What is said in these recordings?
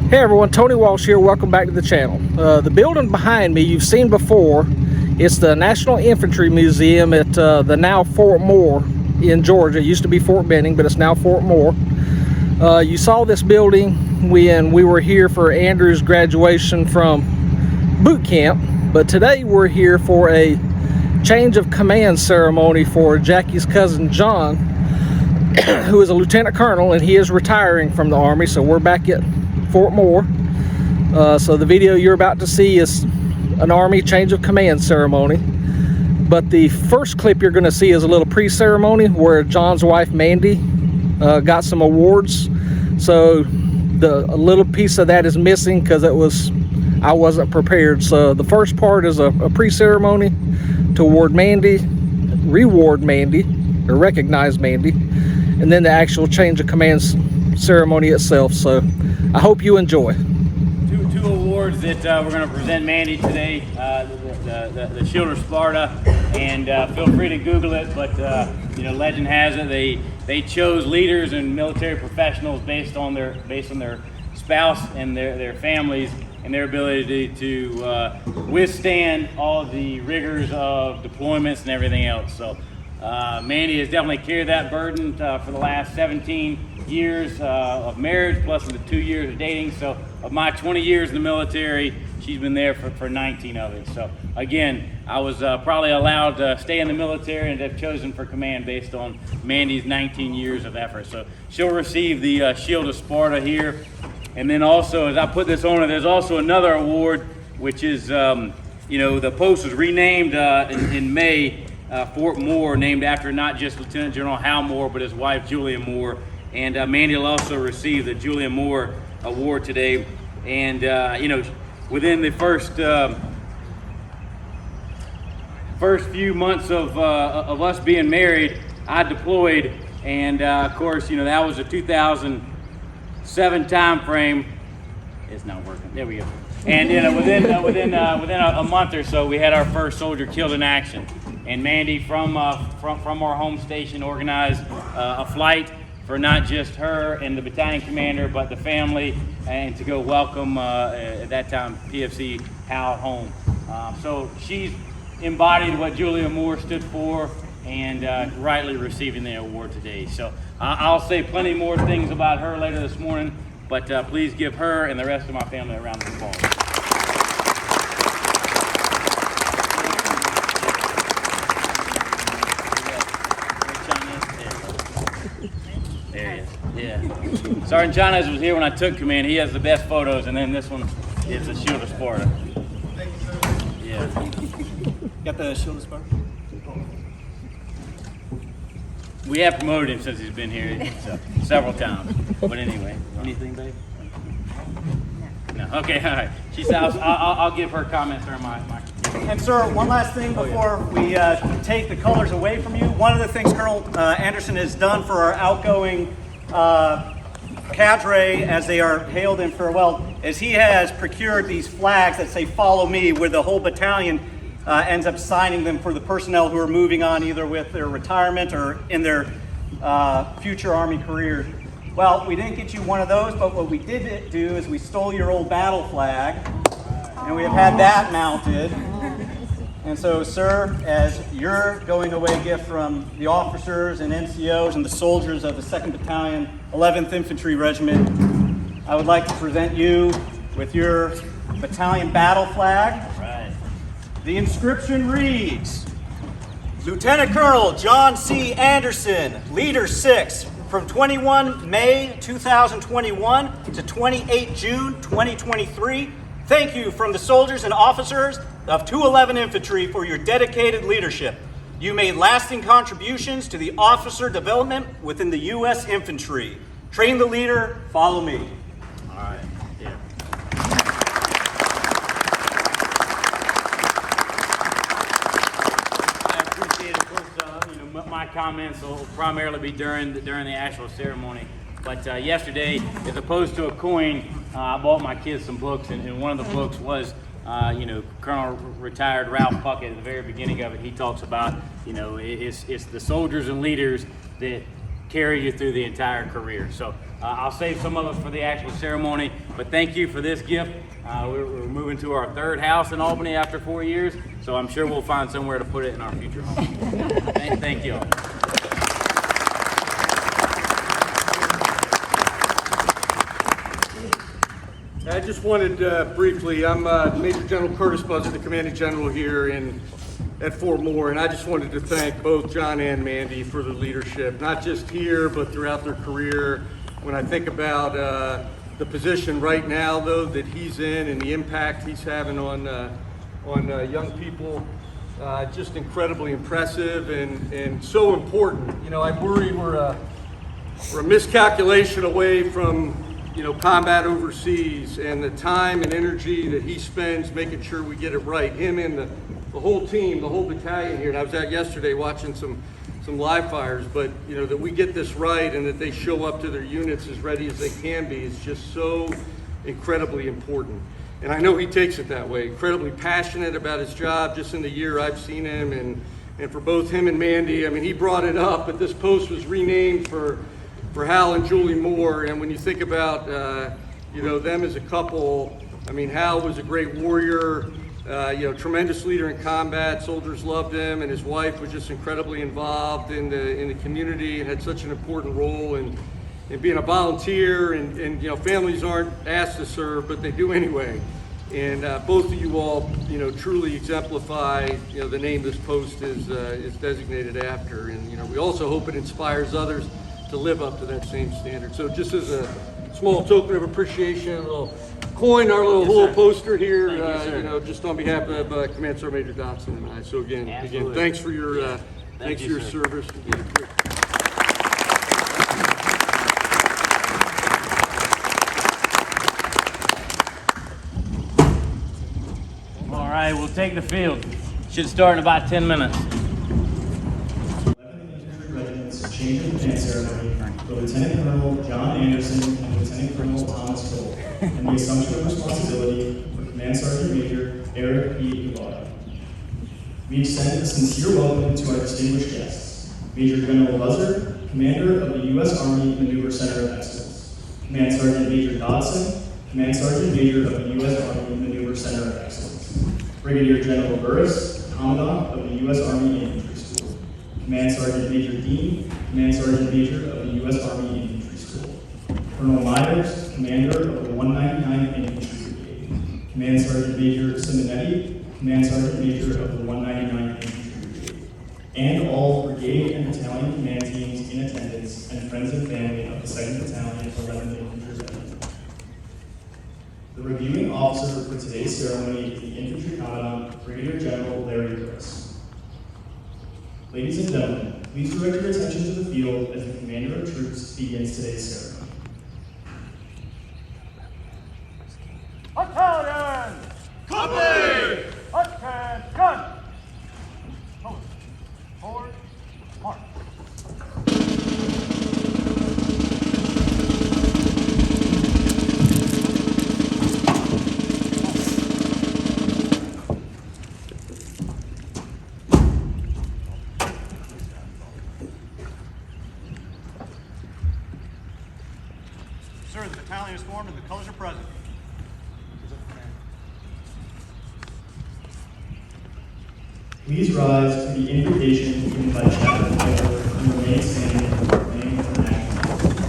Hey everyone, Tony Walsh here. Welcome back to the channel. The building behind me you've seen before. It's the National Infantry Museum at the now Fort Moore in Georgia. It used to be Fort Benning, but it's now Fort Moore. You saw this building when we were here for Andrew's graduation from boot camp, but today we're here for a change of command ceremony for Jackie's cousin Jon, who is a lieutenant colonel, and he is retiring from the Army. So we're back at Fort Moore. So the video you're about to see is an Army change of command ceremony, but the first clip you're going to see is a little pre-ceremony where Jon's wife Mandy got some awards. So a little piece of that is missing because I wasn't prepared. So the first part is a pre-ceremony to reward Mandy, or recognize Mandy, and then the actual change of command ceremony itself. So I hope you enjoy. Two awards that we're going to present Mandy today, the Shield of Sparta, and feel free to Google it, but legend has it they chose leaders and military professionals based on their spouse and their families and their ability to withstand all of the rigors of deployments and everything else. So Mandy has definitely carried that burden for the last 17 years of marriage, plus the 2 years of dating. So of my 20 years in the military, she's been there for 19 of it. So again, I was probably allowed to stay in the military and have chosen for command based on Mandy's 19 years of effort. So she'll receive the Shield of Sparta here. And then also, as I put this on her, there's also another award, which is, the post was renamed in May, Fort Moore, named after not just Lieutenant General Hal Moore, but his wife, Julia Moore. And Mandy will also receive the Julia Moore Award today. And, within the first few months of us being married, I deployed. And, of course, that was a 2007 time frame. It's not working. There we go. And within a month or so, we had our first soldier killed in action. And Mandy from our home station organized a flight for not just her and the battalion commander, but the family, and to go welcome at that time PFC Hal home. So she's embodied what Julia Moore stood for, and rightly receiving the award today. So I'll say plenty more things about her later this morning, but please give her and the rest of my family a round of applause. There he is. Yeah. Sergeant Jon Anderson was here when I took command. He has the best photos, and then this one is the Shield of Sparta. Thank you, sir. Yeah. Got the Shield of Sparta? We have promoted him since he's been here several times. But anyway, anything, babe? No. Okay, all right. She said I'll give her comments during my. And sir, one last thing before we take the colors away from you. One of the things Colonel Anderson has done for our outgoing cadre as they are hailed in farewell is he has procured these flags that say "Follow Me," where the whole battalion ends up signing them for the personnel who are moving on either with their retirement or in their future Army careers. Well, we didn't get you one of those, but what we did do is we stole your old battle flag, and we have had that mounted. And so, sir, as your going away gift from the officers and NCOs and the soldiers of the 2nd Battalion, 11th Infantry Regiment, I would like to present you with your battalion battle flag. Right. The inscription reads, Lieutenant Colonel Jon C. Anderson, Leader 6, from 21 May 2021 to 28 June 2023. Thank you from the soldiers and officers of 211 Infantry for your dedicated leadership. You made lasting contributions to the officer development within the U.S. Infantry. Train the leader, follow me. All right. Yeah. I appreciate it. Of course, my comments will primarily be during the actual ceremony. But yesterday, as opposed to a coin, I bought my kids some books, and one of the books was, Colonel retired Ralph Puckett at the very beginning of it. He talks about, it's the soldiers and leaders that carry you through the entire career. So I'll save some of it for the actual ceremony, but thank you for this gift. We're moving to our third house in Albany after 4 years, so I'm sure we'll find somewhere to put it in our future home. Thank you all. I just wanted briefly, I'm Major General Curtis Buzzard, the Commanding General here at Fort Moore, and I just wanted to thank both Jon and Mandy for their leadership, not just here, but throughout their career. When I think about the position right now, though, that he's in and the impact he's having on young people, just incredibly impressive and so important. You know, I worry we're a miscalculation away from combat overseas, and the time and energy that he spends making sure we get it right. Him and the whole team, the whole battalion here. And I was out yesterday watching some live fires, but that we get this right and that they show up to their units as ready as they can be is just so incredibly important. And I know he takes it that way, incredibly passionate about his job. Just in the year I've seen him, and for both him and Mandy, I mean, he brought it up, but this post was renamed for Hal and Julie Moore. And when you think about them as a couple, I mean, Hal was a great warrior, tremendous leader in combat. Soldiers loved him, and his wife was just incredibly involved in the community and had such an important role in being a volunteer. And families aren't asked to serve, but they do anyway. And both of you all, truly exemplify, the name this post is designated after. And we also hope it inspires others to live up to that same standard. So just as a small token of appreciation, a little coin, our little poster here, just on behalf of Command Sergeant Major Dotson and I. So again, thanks for your service. All right, we'll take the field. Should start in about 10 minutes. Change of command ceremony for Lieutenant Colonel Jon Anderson and Lieutenant Colonel Thomas Cole, and the assumption of responsibility for Command Sergeant Major Eric P. Guevara. We extend a sincere welcome to our distinguished guests: Major General Buzzard, Commander of the U.S. Army Maneuver Center of Excellence; Command Sergeant Major Dodson, Command Sergeant Major of the U.S. Army Maneuver Center of Excellence; Brigadier General Burris, Commandant of the U.S. Army Infantry School; Command Sergeant Major Dean, Command Sergeant Major of the U.S. Army Infantry School; Colonel Myers, Commander of the 199th Infantry Brigade; Command Sergeant Major Simonetti, Command Sergeant Major of the 199th Infantry Brigade; and all brigade and battalion command teams in attendance, and friends and family of the 2nd Battalion, 11th Infantry Regiment. The reviewing officer for today's ceremony is the Infantry Commandant, Brigadier General Larry Burris. Ladies and gentlemen, please direct your attention to the field as the Commander of Troops begins today's ceremony. Battalion! Company! Attention! Forward, march. Sir, the battalion is formed and the colors are present. Please rise for the invocation given by Chaplain Taylor and remain standing for the name of the national anthem.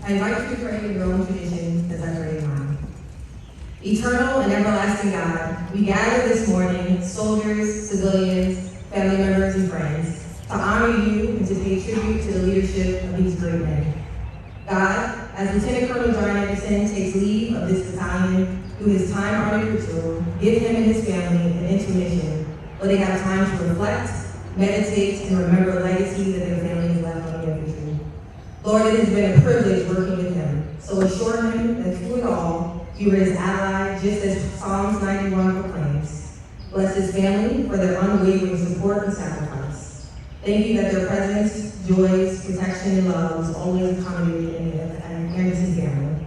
I invite you to pray in your own tradition as I pray in mine. Eternal and everlasting God, we gather this morning, soldiers, civilians, family members, and friends, to honor you and to pay tribute to the leadership of these great men. God, as Lieutenant Colonel Jon Anderson takes leave of this battalion through his time-honored ritual, give him and his family an intermission where they have time to reflect, meditate, and remember the legacy that their family has left on the infantry. Lord, it has been a privilege working with him, so assure him that through it all, you are his ally, just as Psalms 91 proclaims. Bless his family for their unwavering support and sacrifice. Thank you that their presence, joys, protection, and love was always accommodated in the Anderson family.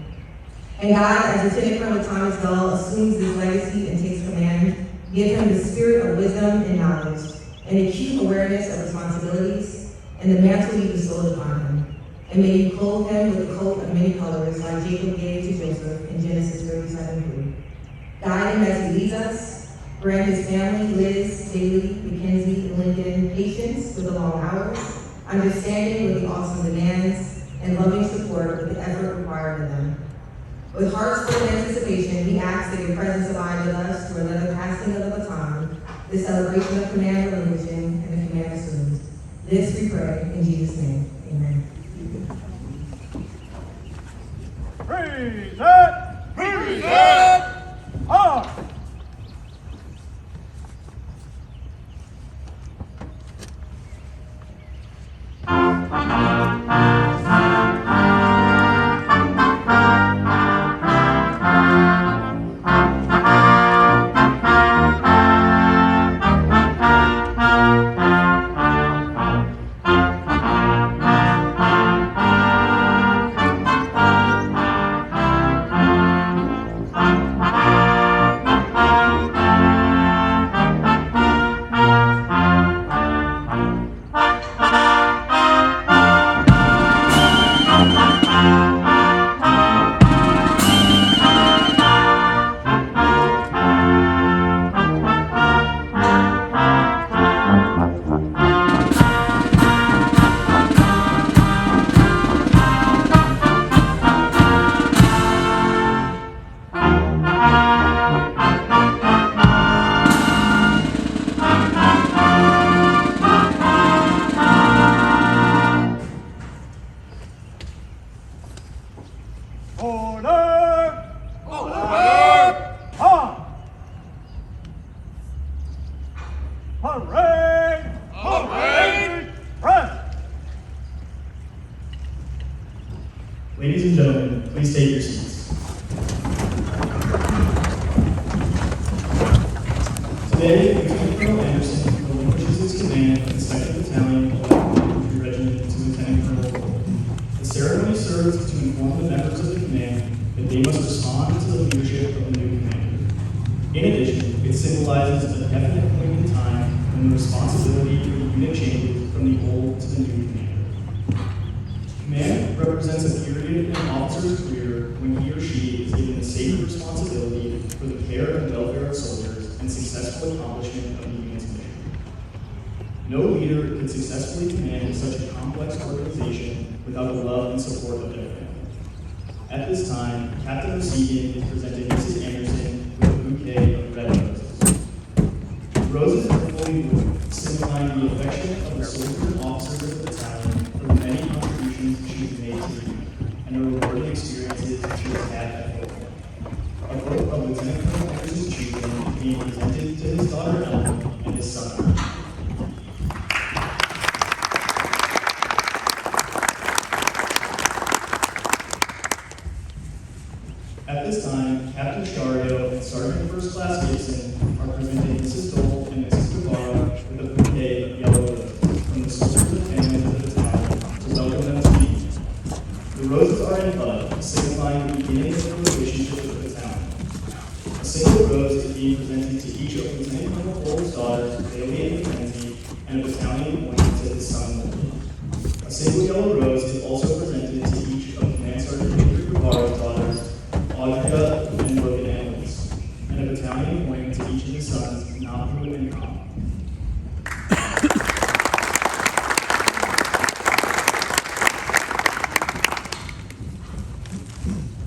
And God, as Lieutenant Colonel Thomas Dull assumes this legacy and takes command, Give him the spirit of wisdom and knowledge, and acute awareness of responsibilities, and the mantle you bestowed upon him. And may you clothe him with a coat of many colors, like Jacob gave to Joseph in Genesis 37:3. Guide him as he leads us. Grant his family, Liz, Daly, Mackenzie, and Lincoln, patience with the long hours, understanding with the awesome demands, and loving support with the effort required of them. With hearts full of anticipation, we ask that your presence abide with us through another passing of the baton, the celebration of command revolution, and the command assumed. This we pray in Jesus' name. Amen. Present! Present! On! Order! Order! On! Parade! Parade! Press! Ladies and gentlemen, please take your seats. Today, Lieutenant Colonel Anderson relinquishes his command of the 2nd Battalion of Infantry Regiment to Lieutenant Colonel Cole. The ceremony serves to inform the members of the command that they must respond to the leadership of the new commander. In addition, it symbolizes a definite point in time when the responsibility for the unit changes from the old to the new commander. Command represents a period in an officer's career when he or she is given the sacred responsibility for the care and welfare of soldiers and successful accomplishment of the unit's mission. No leader could successfully command such a complex organization without the love and support of their family. At this time, Captain O'Segan is presenting Mrs. Anderson with a bouquet of red roses. The roses are fully bloomed, signifying the affection of the soldiers and officers of the battalion for the many contributions she has made to the unit and the rewarding experiences she has had at Fort Worth. A book of Lieutenant Colonel Anderson's children being presented to his daughter Ellen and his son. At this time, Captain Shario and Sergeant First Class Gibson are presenting Mrs. Dole and Mrs. Guevara with a bouquet of yellow roses from the soldiers and families of the battalion to welcome them to the unit. The roses are in bud, signifying the beginning of the relationship with the battalion. A single rose is being presented to each of Lieutenant Colonel Cole's daughters, Bailey and Mackenzie, and a battalion appointed to his son, Lincoln. A single yellow rose is also presented to each of Command Sergeant Major Guevara's daughters, Audrey and Logan Annalise, and a battalion appointed to each of his sons, Napu and Tom.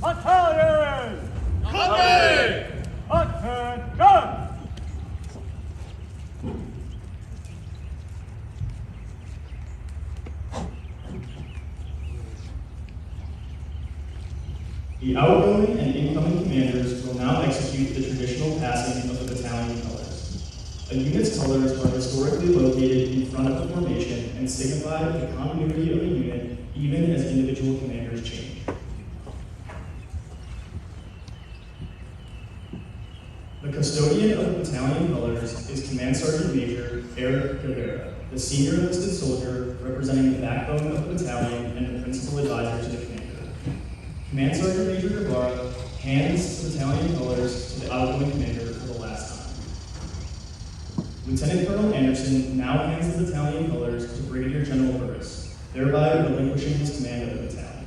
Battalion! Company! Attention! The outgoing and incoming commanders will now execute the traditional passing of the battalion colors. A unit's colors are historically located in front of the formation and signify the continuity of the unit even as individual commanders change. The custodian of the battalion colors is Command Sergeant Major Eric Rivera, the senior enlisted soldier representing the backbone of the battalion and the principal advisor to the commander. Command Sergeant Major Guevara hands the battalion colors to the outgoing commander for the last time. Lieutenant Colonel Anderson now hands the battalion colors to Brigadier General Burris, thereby relinquishing his command of the battalion.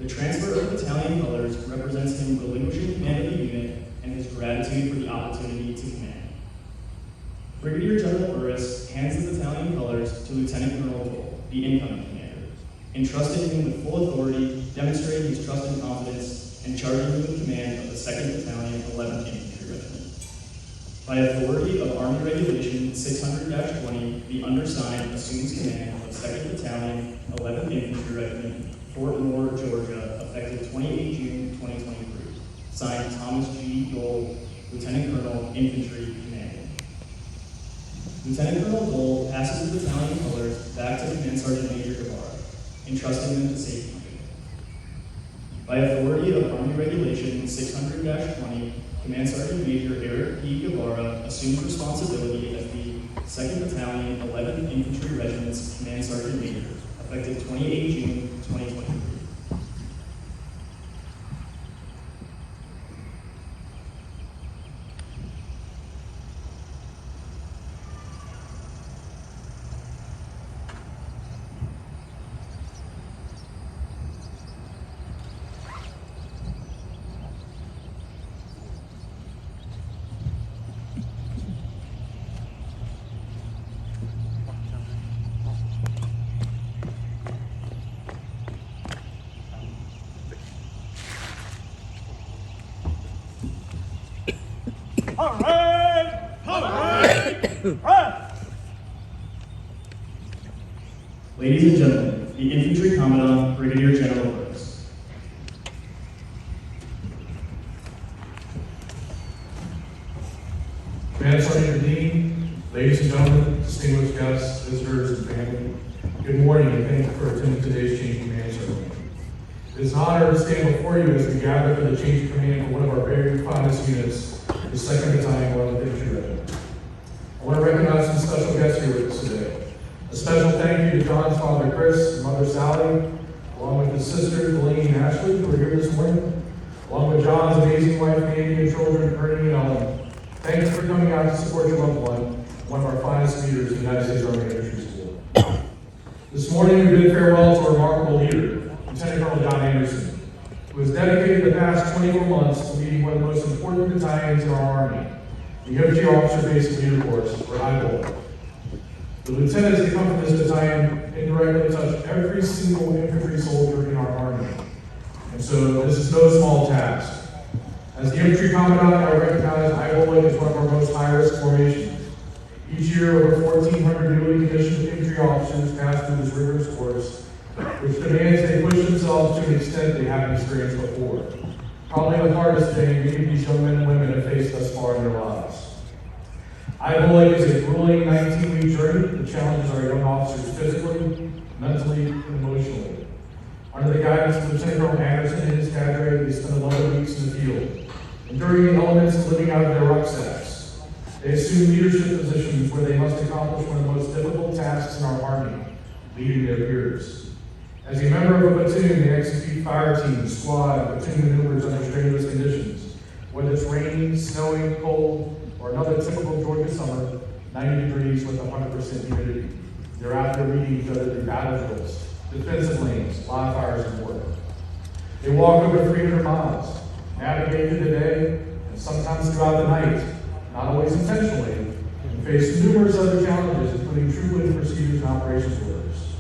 The transfer of the battalion colors represents him relinquishing command of the unit and his gratitude for the opportunity to command. Brigadier General Burris hands the battalion colors to Lieutenant Colonel Dole, the incoming commander, entrusting him with full authority, demonstrating his trust and confidence, and charging him with command of the 2nd Battalion, 11th Infantry Regiment. By authority of Army Regulation 600-20, the undersigned assumes command of 2nd Battalion, 11th Infantry Regiment, Fort Moore, Georgia, effective 28 June 2023. Signed, Thomas G. Dole, Lieutenant Colonel, Infantry, Commanding. Lieutenant Colonel Dole passes the battalion colors back to Command Sergeant Major Guevara, entrusting them to safekeeping. By authority of Army Regulation 600-20, Command Sergeant Major Eric P. Guevara assumes responsibility as the 2nd Battalion, 11th Infantry Regiment's Command Sergeant Major, effective 28 June 2023. Hooray! Hooray! Press! Ladies and gentlemen, the Infantry Commandant, Brigadier General Burris. Command Sergeant Dean, ladies and gentlemen, distinguished guests, visitors, and family, good morning and thank you for attending today's change of command ceremony. It is an honor to stand before you as we gather for the change of command for one of our very finest units, the 2nd Battalion, 11th Infantry Regiment. I want to recognize some special guests here with us today. A special thank you to John's father, Chris, and mother, Sally, along with his sisters, Delaney and Ashley, who are here this morning, along with John's amazing wife, Mandy, and children, Ernie and Ellen. Thank you for coming out to support your loved one of our finest leaders in the United States Army Infantry School. This morning, we bid farewell to a remarkable leader, Lieutenant Colonel Jon Anderson, who has dedicated the past 24 months to leading one of the most important battalions in our Army, the Infantry Officer Basic Leader Course, or IBOL. The lieutenants that come from this battalion indirectly touch every single infantry soldier in our Army. And so this is no small task. As the Infantry Commandant, I recognize IBOL as one of our most high-risk formations. Each year, over 1,400 newly commissioned infantry officers pass through this rigorous course, which demands they push themselves to an extent they haven't experienced before. Probably the hardest thing many of these young men and women have faced thus far in their lives. IBOL is a grueling 19-week journey that challenges our young officers physically, mentally, and emotionally. Under the guidance of Lieutenant Colonel Anderson and his cadre, they spend 11 weeks in the field, enduring the elements and living out of their rucksacks. They assume leadership positions where they must accomplish one of the most difficult tasks in our Army, leading their peers. As a member of a platoon, they execute fire teams, squad, and platoon maneuvers under strenuous conditions. Whether it's raining, snowing, cold, or another typical Georgia summer, 90 degrees with 100% humidity. They're out there meeting each other through battle drills, defensive lanes, live fires, and more. They walk over 300 miles, navigate through the day, and sometimes throughout the night, not always intentionally, and face numerous other challenges, including troop procedures and operations orders.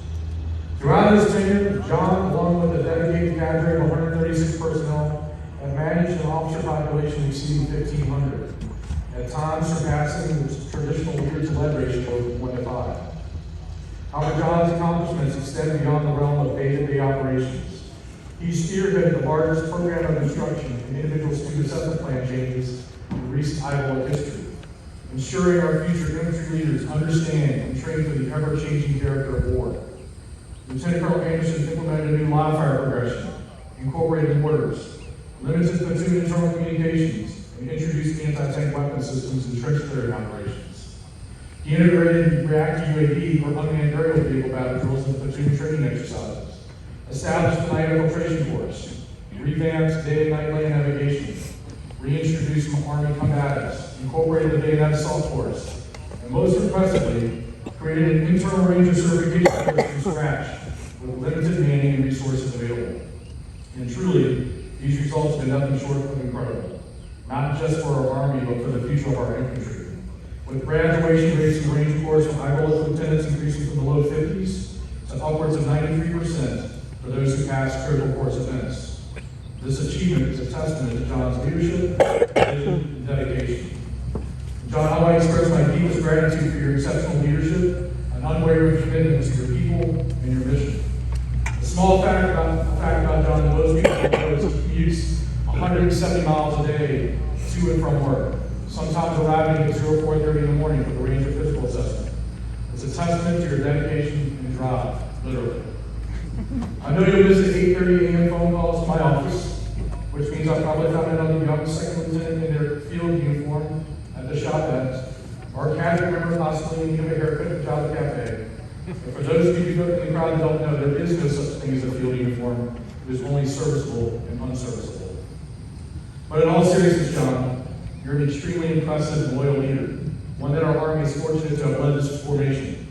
Throughout his tenure, John, along with a dedicated cadre of 136 personnel, have managed an officer population exceeding 1,500, at times surpassing the traditional leader-to-lead ratio of 1 to 5. However, John's accomplishments extend beyond the realm of day-to-day operations. He spearheaded the largest program of instruction and individual student assessment plan changes in recent IBOL history, ensuring our future infantry leaders understand and train for the ever-changing character of war. Lieutenant Colonel Anderson implemented a new live fire progression, incorporated mortars, limited platoon internal communications, and introduced anti-tank weapon systems and trench clearing operations. He integrated reactive UAV or unmanned aerial vehicle battle drills and platoon training exercises, established the night infiltration course, revamped day and night land navigation, reintroduced Army combatives, incorporated the bayonet assault course, and most impressively, created an internal ranger certification course from scratch with limited manning and resources available. And truly, these results have been nothing short of incredible, not just for our Army, but for the future of our infantry. With graduation rates in the Ranger Corps from high voltage lieutenants increasing from the low 50s to upwards of 93% for those who pass critical course events. This achievement is a testament to Jon's leadership, vision, and dedication. Jon, I want to express my deepest gratitude for your exceptional leadership and unwavering commitment to your people and your mission. The small fact about Jon that most people don't know is he commutes 170 miles a day to and from work, sometimes arriving at 4:30 in the morning for the Ranger physical assessment. It's a testament to your dedication and drive, literally. I know you'll miss the 8:30 a.m. phone calls to my office, which means I'll probably comment on the young second lieutenant in their field uniform at the shop ends, or a casual member possibly needing a haircut at the Java Cafe. But for those of you who in the crowd who don't know, there is no such thing as a field uniform. It is only serviceable and unserviceable. But in all seriousness, Jon, you're an extremely impressive and loyal leader, one that our Army is fortunate to have led this formation,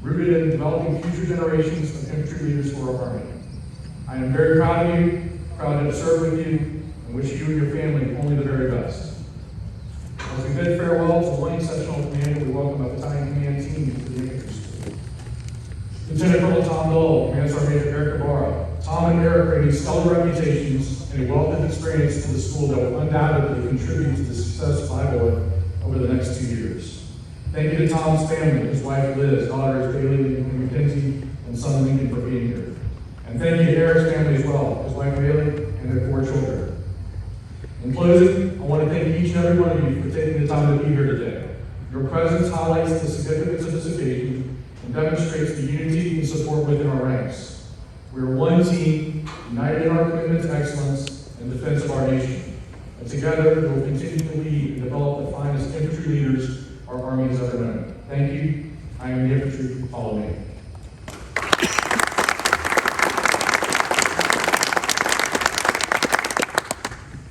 rooted in developing future generations of infantry leaders for our Army. I am very proud of you, proud to have served with you, and wish you and your family only the very best. As we bid farewell to one exceptional commander, we welcome a battalion command team to the infantry school. Lieutenant Colonel Tom Dole, Command Sergeant Major Eric Ibarra. Tom and Eric bring stellar reputations and a wealth of experience to the school that will undoubtedly contribute to the success of Iowa over the next 2 years. Thank you to Tom's family, his wife Liz, daughters Bailey and Mackenzie, and son Lincoln for being here. And thank you to Eric's family as well, his wife Bailey and their 4 children. In closing, I want to thank each and every one of you for taking the time to be here today. Your presence highlights the significance of this occasion and demonstrates the unity and support within our ranks. We are one team, united in our commitment to excellence and defense of our nation. And together, we will continue to lead and develop the finest infantry leaders our Army has ever known. Thank you. I am the infantry. Follow me.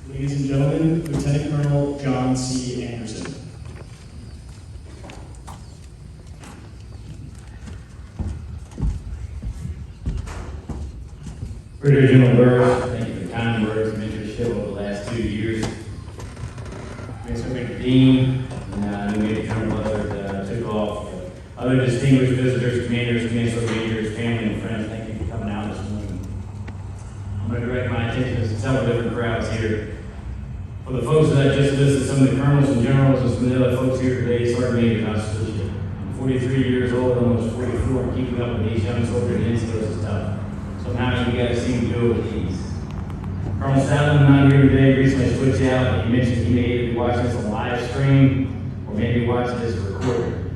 Ladies and gentlemen, Lieutenant Colonel Jon C. Anderson. Brigadier General Burris, thank you for the kind words of mentorship over the last 2 years. Mr. Dean, and Major General Buzzard took off. Other distinguished visitors, commanders, command sergeant majors, family, and friends, thank you for coming out this morning. I'm going to direct my attention to several different crowds here. For the folks that I just listed, some of the colonels and generals and some of the other folks here today, Sergeant Major, I salute you. I'm 43 years old, almost 44, and keeping up with these young soldiers and NCOs is tough. Somehow you guys seem to do it with ease. Colonel Sadler, not here today, recently switched out. He mentioned he may either be watching this on live stream or maybe watching this recorded.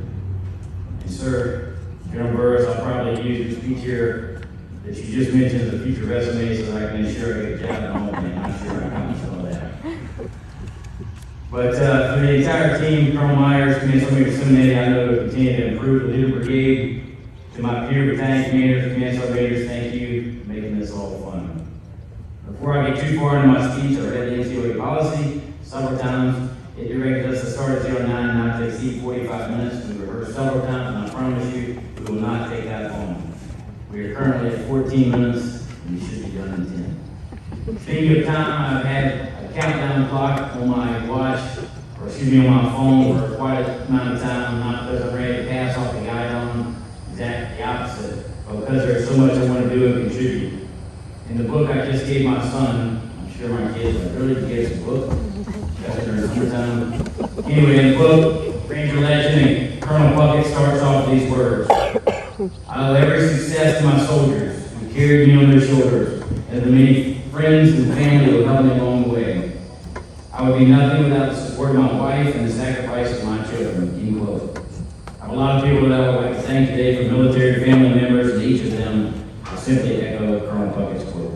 And sir, General Burris, I'll probably use your speech here that you just mentioned as a future resume so that I can ensure I get a job at home, and I'm sure I accomplished all that. But for the entire team, Colonel Myers, Command Sergeant Seminary, I know to continue to improve the leader brigade. To my peer battalion commanders, command sergeant majors, thank you for making this all fun. Before I get too far into my speech, I read the NCOA policy several times. It directed us to start at 09, not to exceed 45 minutes. We rehearsed several times, and I promise you, we will not take that long. We are currently at 14 minutes, and we should be done in 10. Speaking of time, I've had a countdown clock on my watch, or excuse me, on my phone for quite a amount of time, not because I'm ready to pass off the guide on. Exactly the opposite, but because there's so much I want to do and contribute. In the book I just gave my son, I'm sure my kids are really to get some book. That's during summertime. Anyway, in the book, Ranger Legend and Colonel Puckett starts off with these words. I owe every success to my soldiers who carried me on their shoulders, and the many friends and family who helped me along the way. I would be nothing without the support of my wife and the sacrifice of my children. End quote. A lot of people that I would like to thank today from military family members, and each of them will simply echo Colonel Puckett's quote.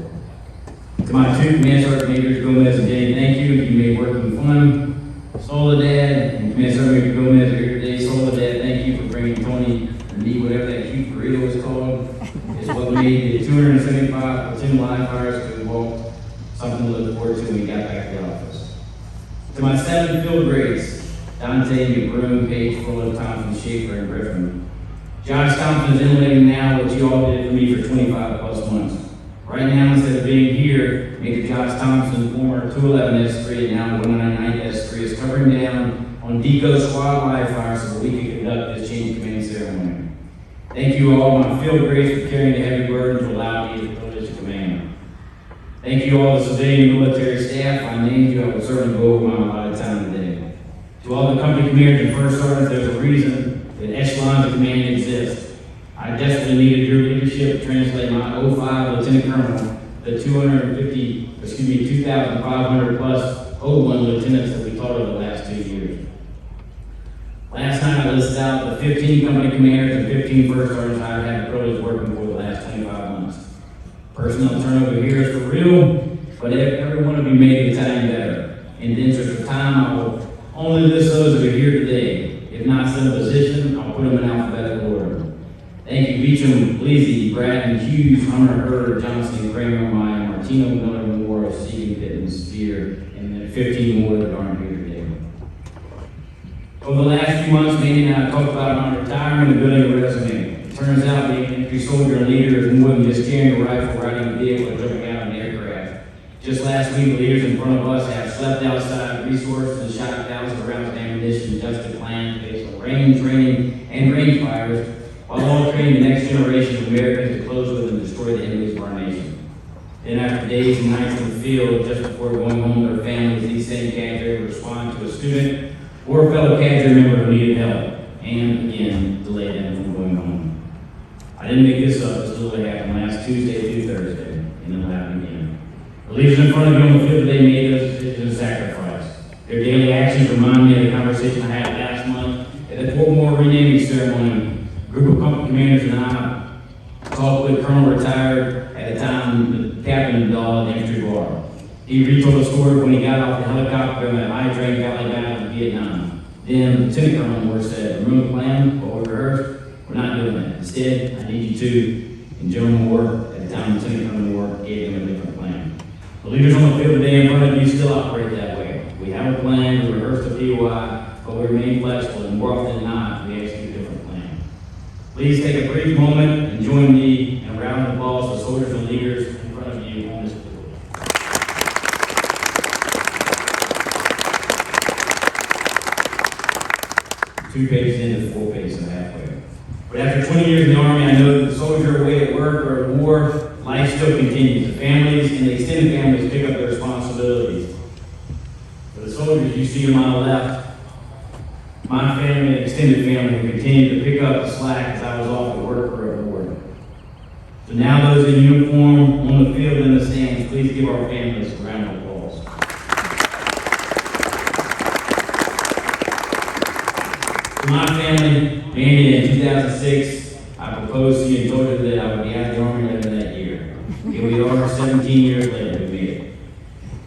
To my 2 Command Sergeant Majors, Gomez and Danny, thank you. You made working fun. Soledad and Command Sergeant Major Gomez are here today. Soledad, thank you for bringing Tony and me, whatever that cute burrito is called. It's what made the 275 platoon live fires to walk. Something to look forward to when we got back to the office. To my 7 field grades, Dante, McBroom, Page, Fuller, Thompson, Schaefer, and Griffin. Josh Thompson is innovating now what you all did for me for 25 plus months. Right now, instead of being here, Major Josh Thompson, former 211 S3 and now 199 S3, is covering down on DECO squad live fire so that we can conduct this change of command ceremony. Thank you all, my field grace, for carrying the heavy burden to allow me the privilege to command. Thank you all, the civilian military staff. I named you, I will certainly go over my allotted time today. To all the company commanders and first sergeants, there's a reason that echelons of command exist. I desperately needed your leadership to translate my 05 Lieutenant Colonel, the 2,500 plus 01 lieutenants that we taught over the last 2 years. Last night I listed out the 15 company commanders and 15 first sergeants I've had the privilege of working for the last 25 months. Personnel turnover here is for real, but every one of you made the battalion better. In the interest of time, I will only list those that are here today. If not still in position, I'll put them in alphabetical order. Thank you, Beecham, Bleasy, Bratton, Hughes, Hunter, Herder, Johnson, Kramer, Meyer, Martino, Miller, Moore, Segan, Pittman, Spear, and then 15 more that aren't here today. Over the last few months, Mandy and I talked about my retirement and building a resume. It turns out being an infantry soldier and leader is more than just carrying a rifle, riding a vehicle, or jumping out of an aircraft. Just last week, the leaders in front of us have slept outside, resourced and shot thousands of rounds of ammunition, adjusted plans based on rain, training, and range fires, while all training the next generation of Americans to close with and destroy the enemies of our nation. Then after days and nights in the field, just before going home to their families, these same cadre would respond to a student or a fellow cadre member who needed help, and again, delay them from going home. I didn't make this up, this literally happened last Tuesday through Thursday, and it'll happen again. The leaders in front of you on the field today made those decisions a sacrifice. Their daily actions remind me of the conversation I had last month at the Fort Moore renaming ceremony. A group of company commanders and I talked with Colonel retired at the time, the captain of the infantry bar. He retold the story when he got off the helicopter in the High Drain Valley battle in Vietnam. Then Lieutenant Colonel Moore said, "Remember the plan, what we rehearsed? We're not doing that. Instead, I need you to." And General Moore, at the time Lieutenant Colonel Moore, gave them a different plan. The leaders on the field today in front of you still operate that way. We have a plan, we rehearse the POI, but we remain flexible, and more often than not, we execute a different plan. Please take a brief moment and join me in a round of applause for soldiers and leaders in front of you on this field. 2 pages into 4 pages, so halfway. But after 20 years in the Army, I know that the soldier away at work or at war, life still continues. The families and the extended families pick up their responsibilities. For the soldiers you see on my left, my family and extended family will continue to pick up the slack as I was off at work or at war. So now those in uniform, on the field, in the stands, please give our families a round of applause. To my family, Mandy, in 2006, I proposed to you and told you that I would be out of the Army later that year. Here we are, 17 years later, we made it.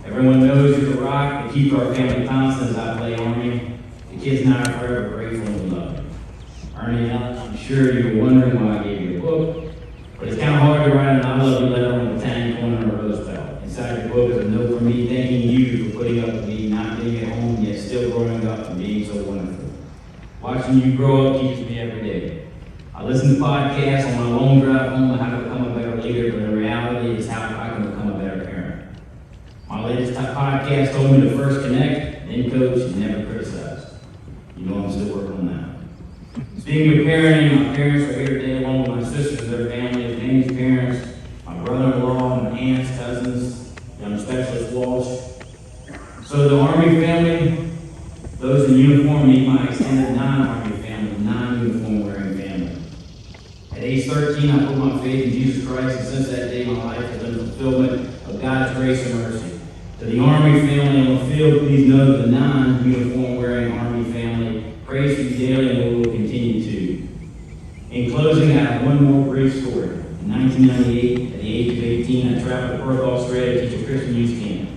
Everyone knows you're the rock that keeps our family constant as I play Army. The kids and I are forever grateful and love you. Ernie and Ellen, I'm sure you're wondering why I gave you a book, but it's kind of hard to write an I love you letter on the battalion corner of a rose belt. Inside your book is a note from me thanking you for putting up with me, not being at home, yet still growing up and being so wonderful. Watching you grow up keeps me every day. I listen to podcasts on my long drive home on how to become a better leader, but in reality, it's how I can become a better parent. My latest podcast told me to first connect, then coach, and never criticize. You know I'm still working on that. Speaking of parenting, my parents are here today along with my sisters and their families, Mandy's parents, my brother-in-law, my aunts, cousins, young specialist Walsh. So the Army family, those in uniform meet my extended non-Army family, non-uniform wearing family. At age 13, I put my faith in Jesus Christ, and since that day, my life has been a fulfillment of God's grace and mercy. To the Army family on the field, please know that the non-uniform wearing Army family prays for you daily, and we will continue to. In closing, I have one more brief story. In 1998, at the age of 18, I traveled to Perth, Australia to teach a Christian youth camp.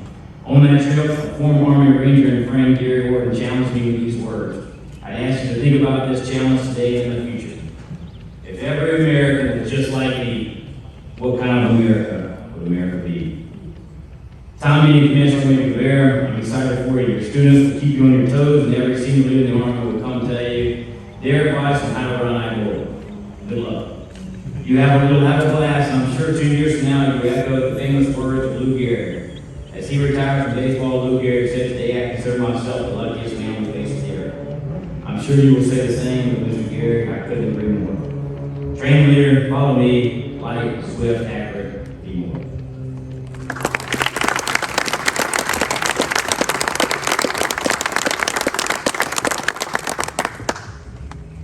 On that trip, a former Army Ranger and friend, Gary Horton, challenged me with these words. I ask you to think about this challenge today and in the future. If every American was just like me, what kind of America would America be? Tom, you commence our meeting there. I'm excited for you. Your students will keep you on your toes, and every senior leader in the Army will come tell you their advice on how to run I-4. Good luck. You'll have a class, and I'm sure 2 years from now, you'll echo the famous words of Lou Gehrig. As he retired from baseball, Lou Gehrig said, "Today I consider myself the luckiest man on the face of the earth." I'm sure you will say the same, but Mr. Gehrig, I couldn't agree more. Train leader, follow me, light, swift, accurate, be more.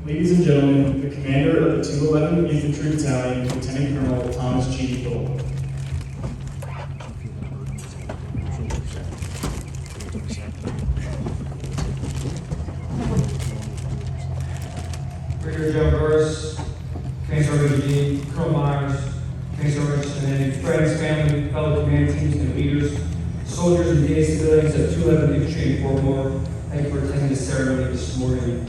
Ladies and gentlemen, the commander of the 211 Infantry Battalion, Lieutenant Colonel Thomas G. Dole. Brigadier General Burris, Command Sergeant G. Colonel Myers, Command Sergeant Mandy, friends, family, fellow command teams, and leaders, soldiers and DA civilians of 211 Infantry and Fort Moore, thank you for attending this ceremony this morning.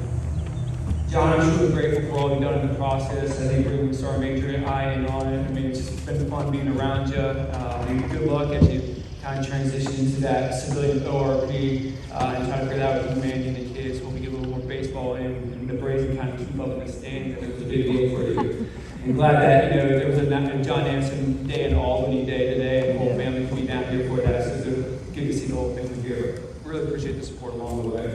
John, I'm truly grateful for all you've done in the process. I think really Sergeant Major, I and on it. I mean, it's just been fun being around you. And good luck as you kind of transition into that civilian ORP and try to figure that out with Mandy and the kids. Hope we get a little more baseball in, and the Braves can kind of keep up in the stands. And it was a big deal for you. I'm glad that there was a Jon Anderson Day and Albany Day today, and the whole family can be down here for that. So it's good to see the whole family here. Really appreciate the support along the way.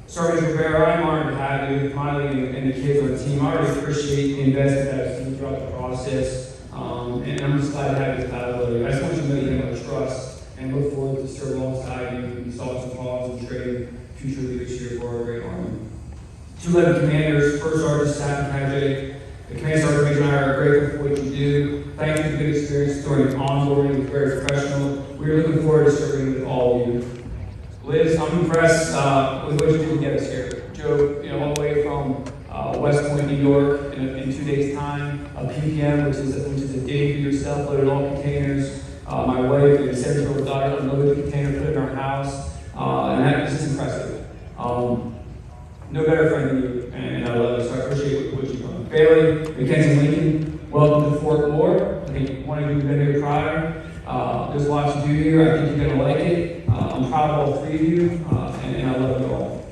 Sergeant Rivera, I'm honored to have you, Miley, and the kids on the team. I really appreciate the investment that I've seen throughout the process, and I'm just glad to have this battle. I just want you to know you have my trust, and look forward to serving alongside you and solving some problems and trading future leaders here for our great Army. 211 commanders, First Sergeant, Staff, and Cadre, the Command Sergeant Major and I are grateful for what you do. Thank you for the good experience during onboarding. It's very professional. We're looking forward to serving with all of you. Liz, I'm impressed with what you did to get us here. Joe, all the way from West Point, New York, in 2 days' time. PPM, which is a day for yourself, loaded all containers. My wife and 7-year-old daughter unloaded the container, put it in our house, and that was just impressive. No better friend than you, and I love you, so I appreciate what you've done. Bailey, Mackenzie Lincoln, welcome to Fort Moore. I think one of you have been here prior. There's a lot to do here. I think you're going to like it. I'm proud of all three of you, and I love you all.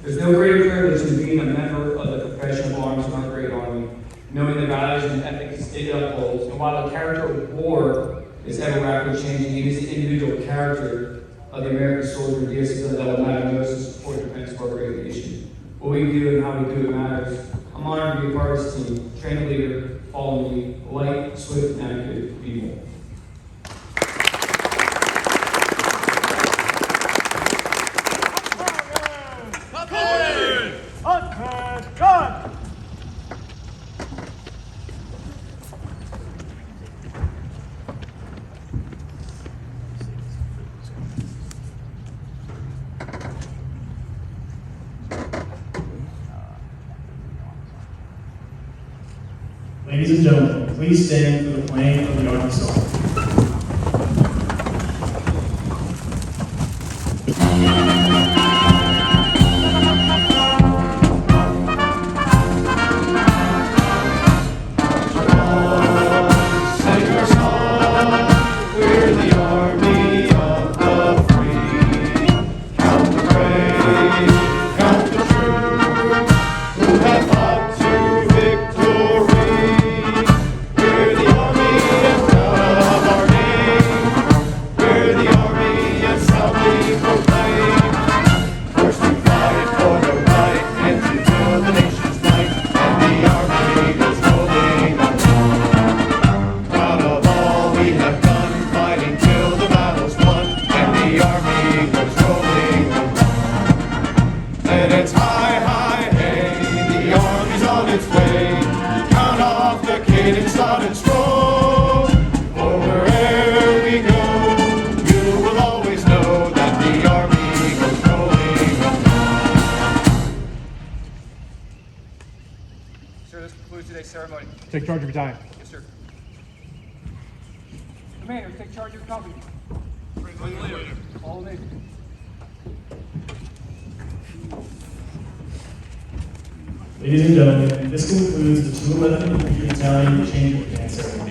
There's no greater privilege than being a member of the professional arms of our great Army, knowing the values and ethics it upholds. And while the character of war is ever rapidly changing, it is the individual character of the American soldier and DA civilian that will matter most to support the defense of our great nation. What we do and how we do it matters. I'm honored to be a part of this team. Train a leader, follow me, light, swift, and accurate, be more. Ladies and gentlemen, please stand for the playing of the Army Song. Take charge of your time. Yes, sir. Commander, take charge of your company. Follow me. Ladies and gentlemen, this concludes the 211 Infantry Battalion change of command ceremony.